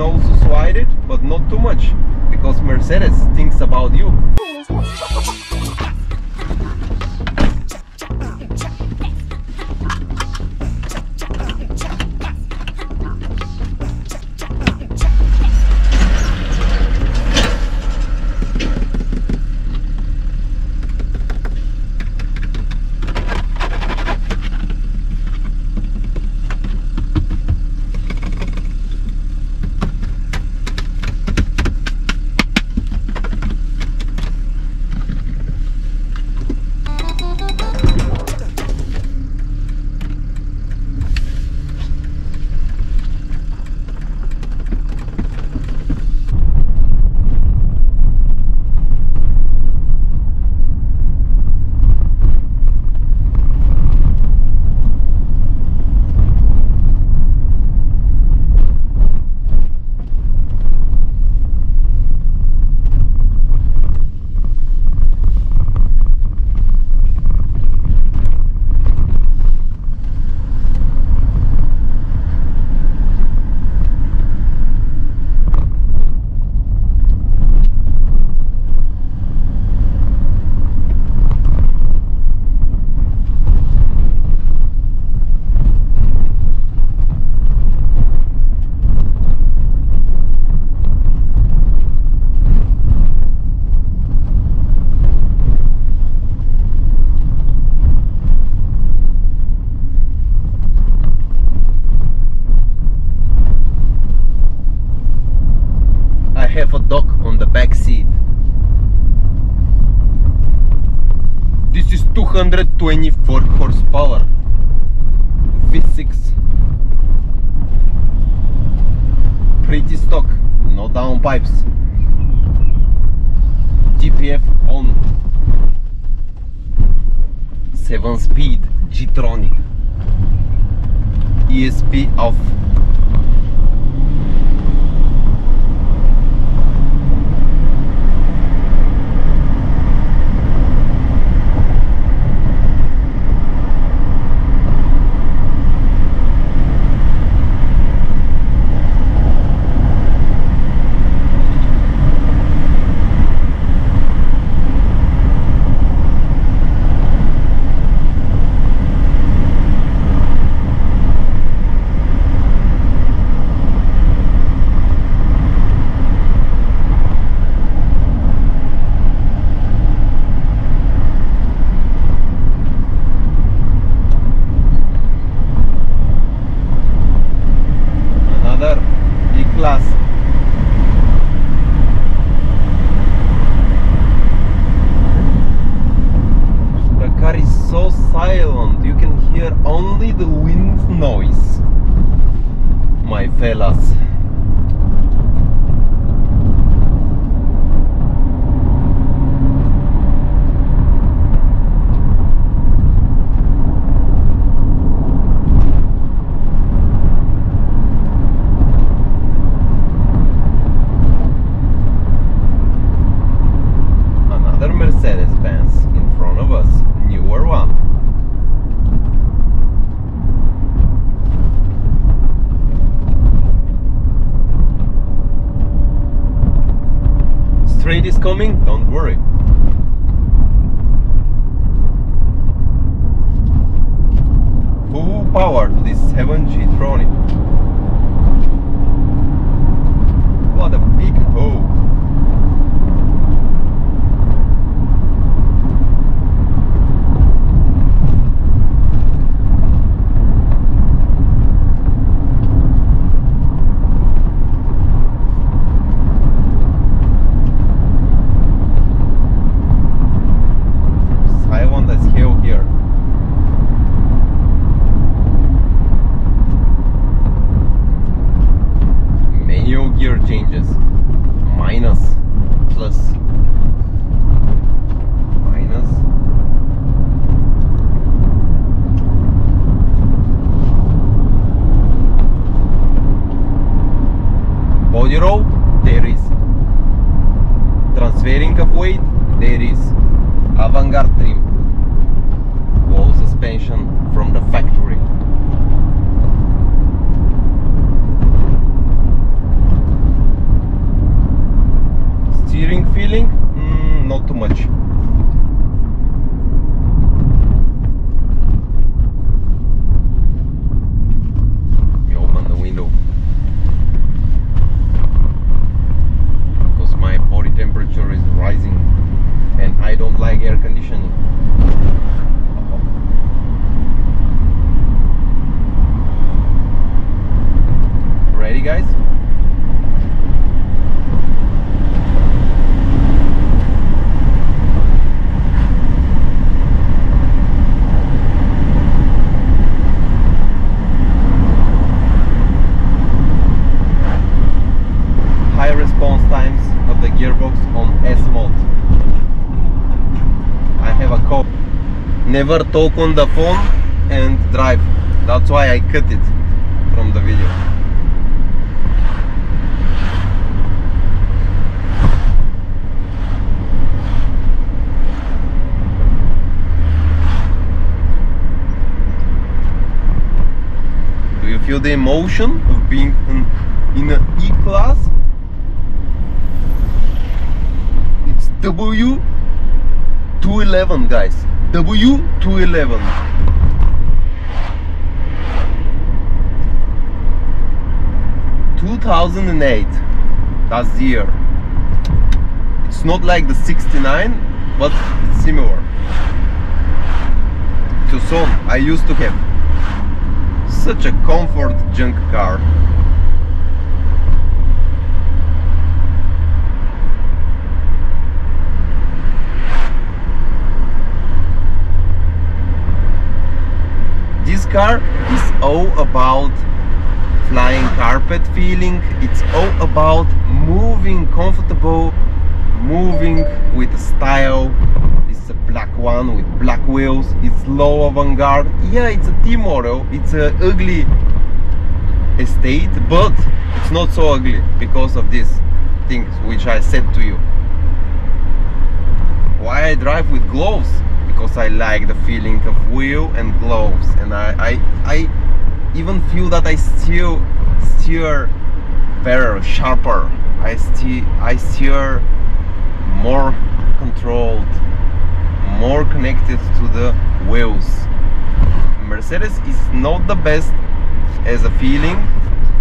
can also slide it, but not too much, because Mercedes thinks about you. Have a dock on the back seat. This is 224 horsepower V6, pretty stock, no downpipes, DPF on, 7-speed G-tronic, ESP off. Class. The car is so silent, you can hear only the wind noise, my fellas. Mercedes-Benz in front of us, newer one. Straight is coming, don't worry. Full power to this 7G tronic. What a big hole. Gear changes, minus, plus, minus, body roll, there is, transferring of weight, there is, avant-garde trim, wall suspension from the factory. ready, guys? High response times of the gearbox on S mode. I have a code. Never talk on the phone and drive. That's why I cut it from the video. Do you feel the emotion of being in an E-Class? It's W211, guys. W211. ...2008, that's the year. It's not like the 69, but it's similar. Tucson, I used to have such a comfort junk car. This car is all about flying carpet feeling. It's all about moving comfortable, moving with style. This is a black one with black wheels. It's low avant-garde. Yeah, it's a T model. It's a ugly estate, but it's not so ugly because of these things which I said to you. Why I drive with gloves? Because I like the feeling of wheel and gloves, and I even feel that I steer better, sharper. I steer more controlled, more connected to the wheels. Mercedes is not the best as a feeling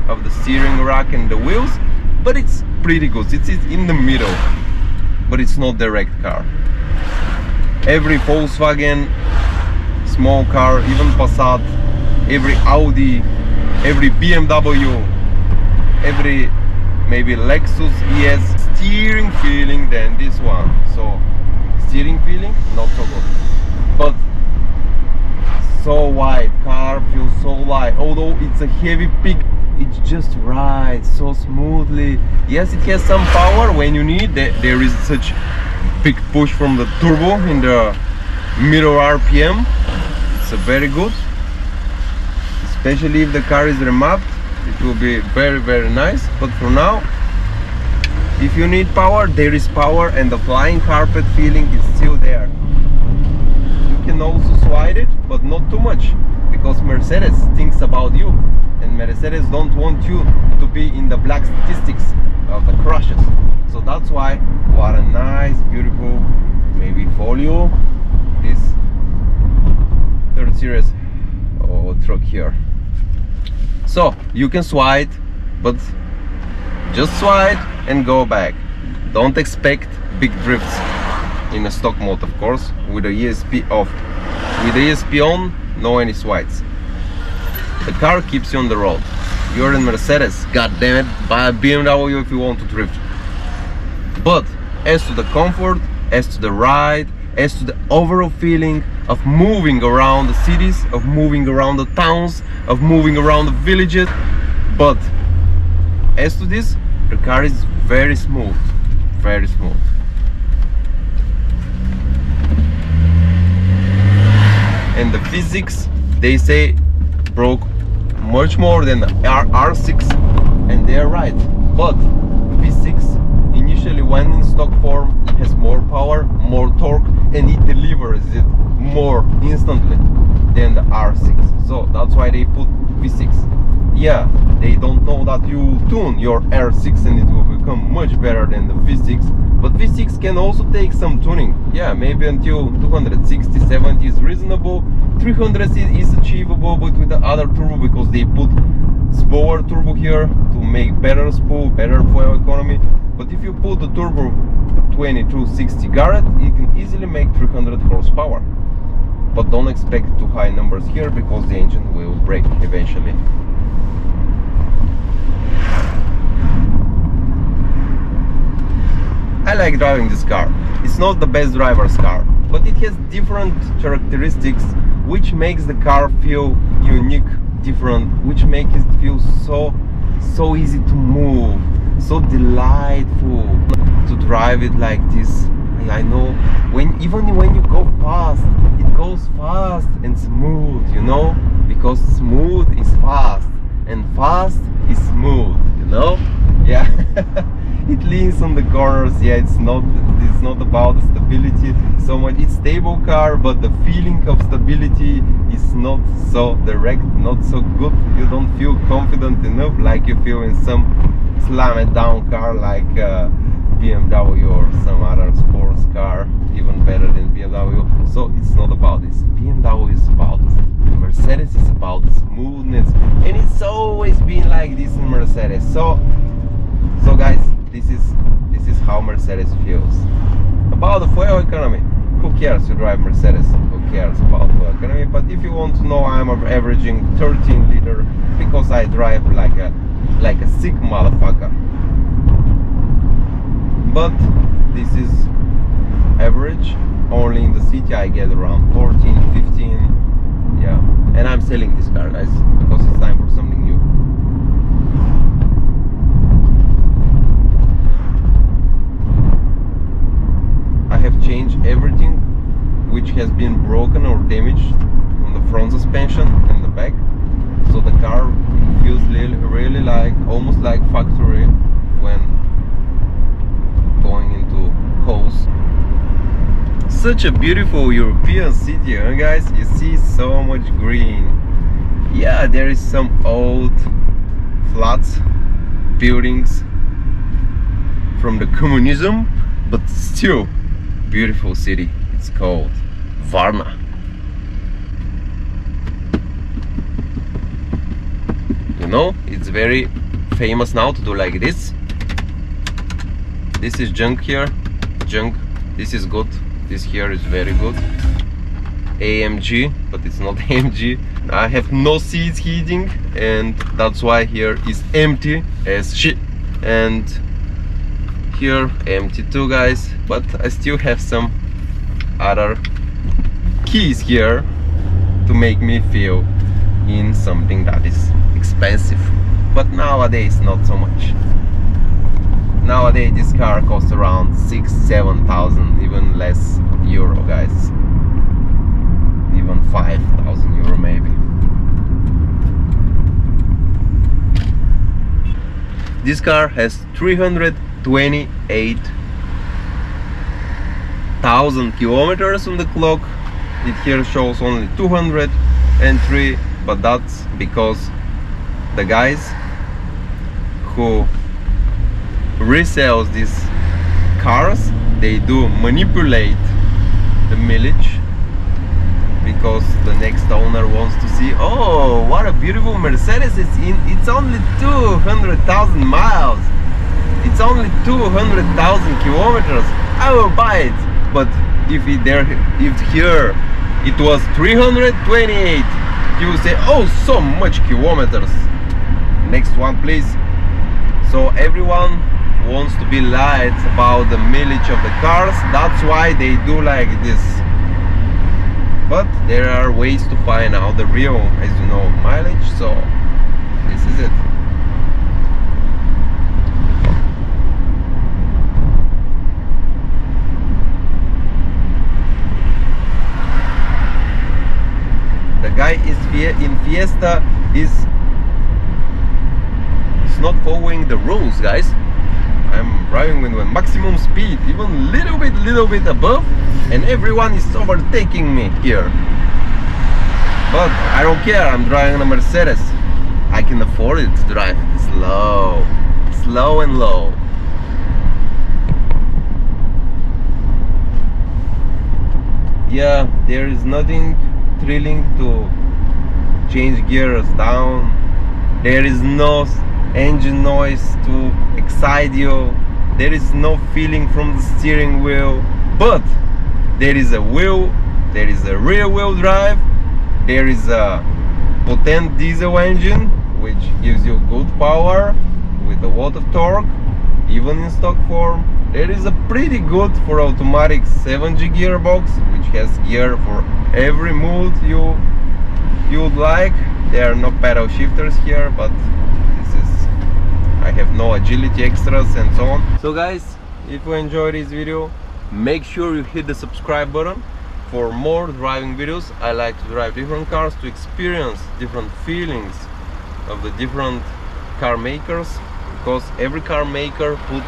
of the steering rack and the wheels, but it's pretty good. It's in the middle, but it's not direct car. Every Volkswagen small car, even Passat, every Audi, every BMW, every maybe Lexus ES, steering feeling than this one. So steering feeling not so good, but so wide, car feels so light. Although it's a heavy peak, it just rides so smoothly. Yes, it has some power when you need. There is such big push from the turbo in the middle RPM. It's a very good, especially if the car is remapped. It will be very, very nice. But for now, if you need power, there is power, and the flying carpet feeling is still there. You can also slide it, but not too much, because Mercedes thinks about you, and Mercedes don't want you to be in the black statistics of the crashes. So that's why, what a nice, beautiful, maybe folio, this 3rd series truck here. So you can slide, but just slide and go back. Don't expect big drifts in a stock mode, of course, with the ESP off. With the ESP on, no any slides. The car keeps you on the road. You're in Mercedes, god damn it, buy a BMW if you want to drift. But as to the comfort, as to the ride, as to the overall feeling of moving around the cities, of moving around the towns, of moving around the villages, but as to this, the car is very smooth, very smooth. And the physics, they say, broke much more than the R6, and they are right. But V6 initially, when in stock form, it has more power, more torque, and it delivers it more instantly than the R6. So that's why they put V6. Yeah, they don't know that you tune your R6 and it will become much better than the V6. But V6 can also take some tuning. Yeah, maybe until 260, 70 is reasonable. 300 is achievable, but with the other turbo, because they put slower turbo here to make better spool, better fuel economy. But if you put the turbo 2260 Garrett, you can easily make 300 horsepower. But don't expect too high numbers here, because the engine will break eventually. like driving this car. It's not the best driver's car, but it has different characteristics which makes the car feel unique, different, which makes it feel so easy to move, so delightful to drive it like this. I know even when you go fast, it goes fast and smooth, you know, because smooth is fast and fast is smooth, you know. Yeah. It leans on the corners. Yeah, it's not about the stability so much. It's stable car, but the feeling of stability is not so direct, not so good. You don't feel confident enough like you feel in some slam it down car like BMW or some other sports car, even better than BMW. So it's not about this. BMW is about this. Mercedes is about the smoothness, and it's always been like this in Mercedes. So guys, this is how Mercedes feels. About the fuel economy, who cares? You drive Mercedes, who cares about fuel economy? But if you want to know, I'm averaging 13 liter because I drive like a sick motherfucker. But this is average. Only in the city I get around 14, 15. Yeah, and I'm selling this car, guys, because it's time for something new. I have changed everything which has been broken or damaged on the front suspension and the back, so the car feels really like almost like factory when going into holes. Such a beautiful European city, huh, guys? You see so much green. Yeah, there is some old flats, buildings from the communism, but still beautiful city. It's called Varna. You know, it's very famous now to do like this. This is junk here, junk. This is good. This here is very good. AMG, but it's not AMG. I have no seats heating, and that's why here is empty as shit. And here empty too, guys, but I still have some other keys here to make me feel in something that is expensive, but nowadays not so much. Nowadays this car costs around 6,000-7,000, even less euro, guys, even 5,000 euro maybe. This car has 328,000 kilometers on the clock. It here shows only 203, but that's because the guys who resells these cars, they do manipulate the mileage, because the next owner wants to see, oh, what a beautiful Mercedes, it's only 200,000 miles, it's only 200,000 kilometers, I will buy it. But if here it was 328, you will say, oh, so much kilometers, next one please. So everyone wants to be light about the mileage of the cars, that's why they do like this. But there are ways to find out the real, as you know, mileage, so this is it. The guy in Fiesta is not following the rules, guys. I'm driving with maximum speed, even little bit above, and everyone is overtaking me here. But I don't care, I'm driving a Mercedes. I can afford it to drive slow and low. Yeah, there is nothing thrilling to change gears down. There is no engine noise to excite you. There is no feeling from the steering wheel, but there is a wheel, there is a rear wheel drive, there is a potent diesel engine which gives you good power with a lot of torque, even in stock form. It is a pretty good for automatic 7G gearbox, which has gear for every mood you would like. There are no pedal shifters here, but I have no agility extras and so on. So guys, if you enjoyed this video, make sure you hit the subscribe button for more driving videos. I like to drive different cars to experience different feelings of the different car makers, because every car maker puts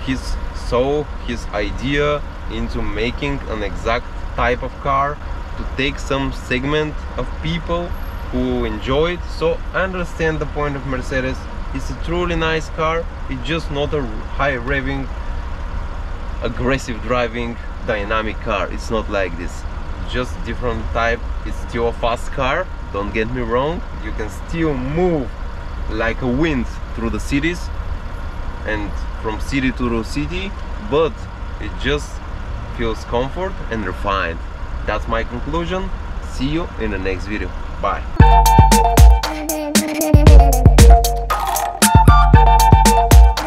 his soul, his idea into making an exact type of car to take some segment of people who enjoy it. So I understand the point of Mercedes. It's a truly nice car. It's just not a high revving, aggressive driving, dynamic car. It's not like this. Just different type. It's still a fast car, don't get me wrong. You can still move like a wind through the cities and from city to city, but it just feels comfort and refined. That's my conclusion. See you in the next video. Bye.